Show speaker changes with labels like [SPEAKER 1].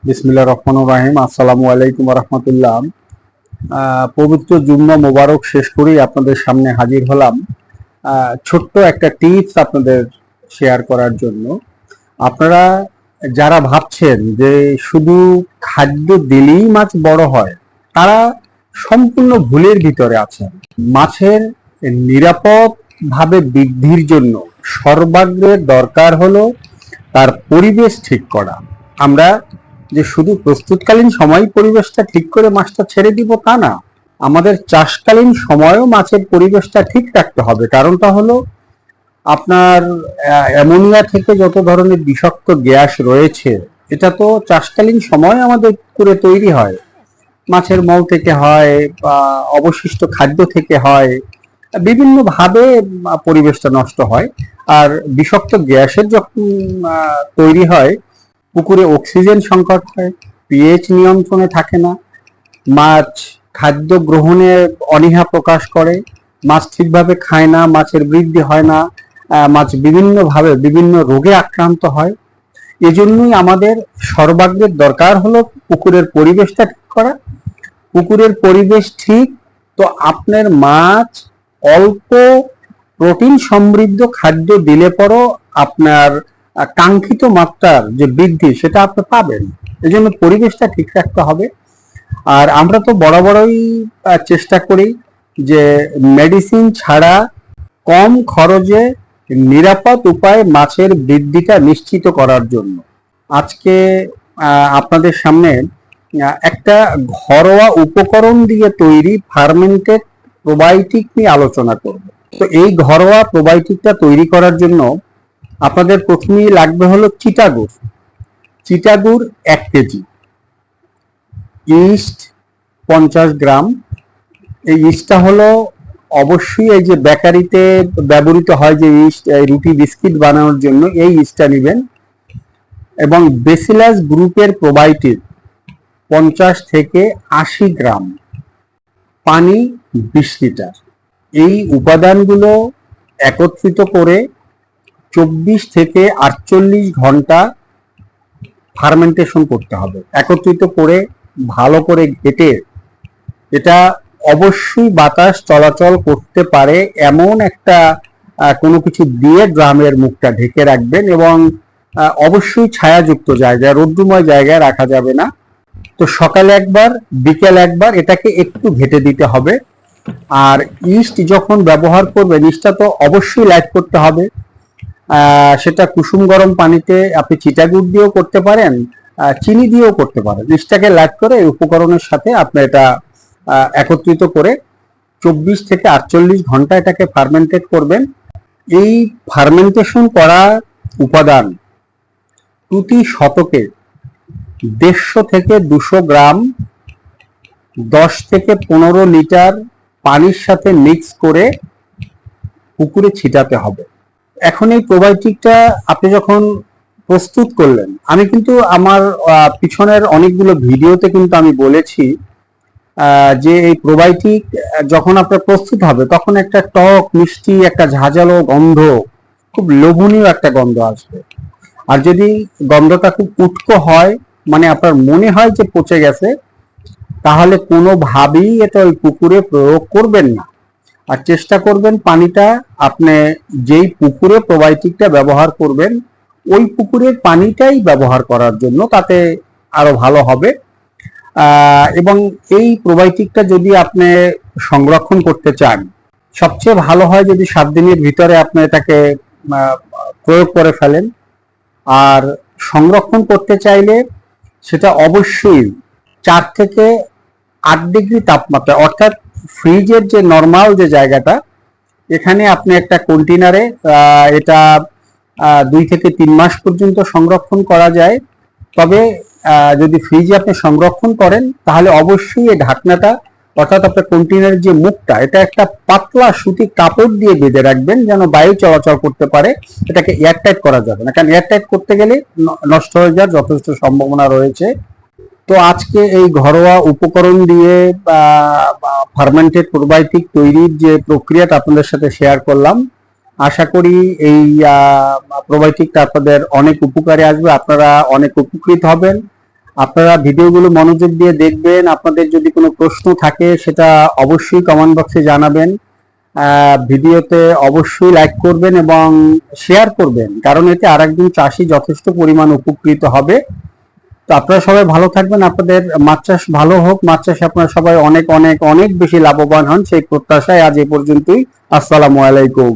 [SPEAKER 1] বিসমিল্লাহির রহমানির রহিম। আসসালামু আলাইকুম রহমতুল্লাহ। পবিত্র জুম্মা মোবারক শেষ করেই আপনাদের সামনে হাজির হলাম ছোট্ট একটা টিপস আপনাদের শেয়ার করার জন্য। আপনারা যারা ভাবছেন যে শুধু খাদ্য দিলেই মাছ বড় হয়, তারা সম্পূর্ণ ভুলের ভিতরে আছেন। মাছের নিরাপদ ভাবে বৃদ্ধির জন্য সর্বাগ্রে দরকার হলো তার পরিবেশ ঠিক করা। আমরা যে শুধু প্রস্তুতকালীন সময় পরিবেশটা ঠিক করে মাছটা ছেড়ে দিব তা না, আমাদের চাষকালীন সময়ও মাছের পরিবেশটা ঠিক রাখতে হবে। কারণটা হলো আপনার অ্যামোনিয়া থেকে যত ধরনের বিষাক্ত গ্যাস রয়েছে, এটা তো চাষকালীন সময় আমাদের পুকুরে তৈরি হয়, মাছের মল থেকে হয় বা অবশিষ্ট খাদ্য থেকে হয়, বিভিন্ন ভাবে পরিবেশটা নষ্ট হয়। আর বিষাক্ত গ্যাসের যখন তৈরি হয়, পুকুরে অক্সিজেন সংকট হয়, পিএইচ নিয়ন্ত্রণে থাকে না, মাছ খাদ্য গ্রহণে অনীহা প্রকাশ করে, মাছ ঠিকভাবে খায় না, মাছের বৃদ্ধি হয় না, মাছ বিভিন্নভাবে বিভিন্ন রোগে আক্রান্ত হয়। এজন্যই আমাদের সর্বাগ্রের দরকার হলো পুকুরের পরিবেশটা ঠিক করা। পুকুরের পরিবেশ ঠিক তো আপনার মাছ অল্প প্রোটিন সমৃদ্ধ খাদ্য দিলে পরও আপনার কাঙ্ক্ষিত মাত্রার যে বৃদ্ধি সেটা আপনি পাবেন। এই জন্য পরিবেশটা ঠিক রাখতে হবে। আর আমরা তো বরাবরই চেষ্টা করি যে মেডিসিন ছাড়া কম খরচে নিরাপদ উপায়ে মাছের বৃদ্ধিটা নিশ্চিত করার জন্য। আজকে আপনাদের সামনে একটা ঘরোয়া উপকরণ দিয়ে তৈরি ফার্মেন্টেড প্রোবায়োটিক নিয়ে আলোচনা করব। তো এই ঘরোয়া প্রোবায়োটিকটা তৈরি করার জন্য আপনাদের প্রথমেই লাগবে হলো চিটাগুড়। চিটাগুড় 1 কেজি, ইস্ট 50 গ্রাম। এই ইস্টটা হলো অবশ্যই এই যে বেকারিতে ব্যবহৃত হয় যে ইস্ট, রুটি বিস্কিট বানানোর জন্য এই ইস্টটা নেবেন। এবং বেসিলাস গ্রুপের প্রোবায়োটিক 50 থেকে 80 গ্রাম, পানি 20 লিটার। এই উপাদানগুলো একত্রিত করে 24 থেকে 48 ঘন্টা ফার্মেন্টেশন করতে হবে। একত্রিত করে ভালো করে ঘেটে, এটা অবশ্যই বাতাস চলাচল করতে পারে এমন একটা কোনো কিছু দিয়ে ড্রামের মুখটা ঢেকে রাখবেন, এবং অবশ্যই ছায়াযুক্ত জায়গায়, রৌদ্রময় জায়গায় রাখা যাবে না। তো সকালে একবার, বিকেল একবার এটাকে একটু ঘেটে দিতে হবে। আর ইস্ট যখন ব্যবহার করবেন, ইস্টটা তো অবশ্যই লাইট করতে হবে। সেটা কুসুম গরম পানিতে আপনি চিটাগুড় দিয়েও করতে পারেন, চিনি দিয়েও করতে পারেন। ইস্টটাকে লাইট করে এই উপকরণের সাথে আপনি এটা একত্রিত করে 24 থেকে 48 ঘন্টা এটাকে ফার্মেন্টেড করবেন। এই ফার্মেন্টেশন করা উপাদান প্রতি শতকে 150 থেকে 200 গ্রাম 10 থেকে 15 লিটার পানির সাথে মিক্স করে পুকুরে ছিটাতে হবে। এখন এই প্রোবায়োটিকটা আপনি যখন প্রস্তুত করলেন, আমি কিন্তু আমার পিছনের অনেকগুলো ভিডিওতে কিন্তু আমি বলেছি যে এই প্রোবায়োটিক যখন আপনার প্রস্তুত হবে তখন একটা টক মিষ্টি একটা ঝাঁঝালো গন্ধ, খুব লোভনীয় একটা গন্ধ আসবে। আর যদি গন্ধটা খুব উটকো হয়, মানে আপনার মনে হয় যে পচে গেছে, তাহলে কোনোভাবেই এটা ওই পুকুরে প্রয়োগ করবেন না। আর চেষ্টা করবেন পানিটা আপনি যেই পুকুরে প্রোবায়োটিকটা ব্যবহার করবেন ওই পুকুরের পানিটাই ব্যবহার করার জন্য, তাতে আরো ভালো হবে। এবং এই প্রোবায়োটিকটা যদি আপনি সংরক্ষণ করতে চান, সবচেয়ে ভালো হয় যদি 7 দিনের ভিতরে আপনি এটাকে প্রয়োগ করে ফেলেন। আর সংরক্ষণ করতে চাইলে সেটা অবশ্যই 4 থেকে 8 ডিগ্রি তাপমাত্রা, অর্থাৎ ফ্রিজের যে নর্মাল যে জায়গাটা, এখানে আপনি একটা কন্টেনারে এটা 2 থেকে 3 মাস পর্যন্ত সংরক্ষণ করা যায়। তবে যদি ফ্রিজে আপনি সংরক্ষণ করেন তাহলে অবশ্যই এই ঢাকনাটা, অর্থাৎ আপনার কন্টেনারের যে মুখটা, এটা একটা পাতলা সুতি কাপড় দিয়ে বেঁধে রাখবেন যেন বায়ু চলাচল করতে পারে। এটাকে এয়ারটাইট করা যাবে না, কারণ এয়ারটাইট করতে গেলে নষ্ট হয়ে যাওয়ার যথেষ্ট সম্ভাবনা রয়েছে। তো আজকে এই ঘরোয়া উপকরণ দিয়ে ফার্মেন্টেড প্রোবায়োটিক তৈরির যে প্রক্রিয়াটা আপনাদের সাথে শেয়ার করলাম, আশা করি এই প্রোবায়োটিকটা আপনাদের অনেক উপকারে আসবে, আপনারা অনেক উপকৃত হবেন। আপনারা ভিডিওগুলো মনোযোগ দিয়ে দেখবেন। আপনাদের যদি কোনো প্রশ্ন থাকে সেটা অবশ্যই কমেন্ট বক্সে জানাবেন। ভিডিওতে অবশ্যই লাইক করবেন এবং শেয়ার করবেন, কারণ এতে আরেকজন চাষি যথেষ্ট পরিমাণ উপকৃত হবে। তো আপনারা সবাই ভালো থাকবেন, আপনাদের মাছ চাষ ভালো হোক, মাছ চাষে আপনারা সবাই অনেক অনেক অনেক বেশি লাভবান হন সেই প্রত্যাশায় আজ এ পর্যন্তই। আসসালামু আলাইকুম।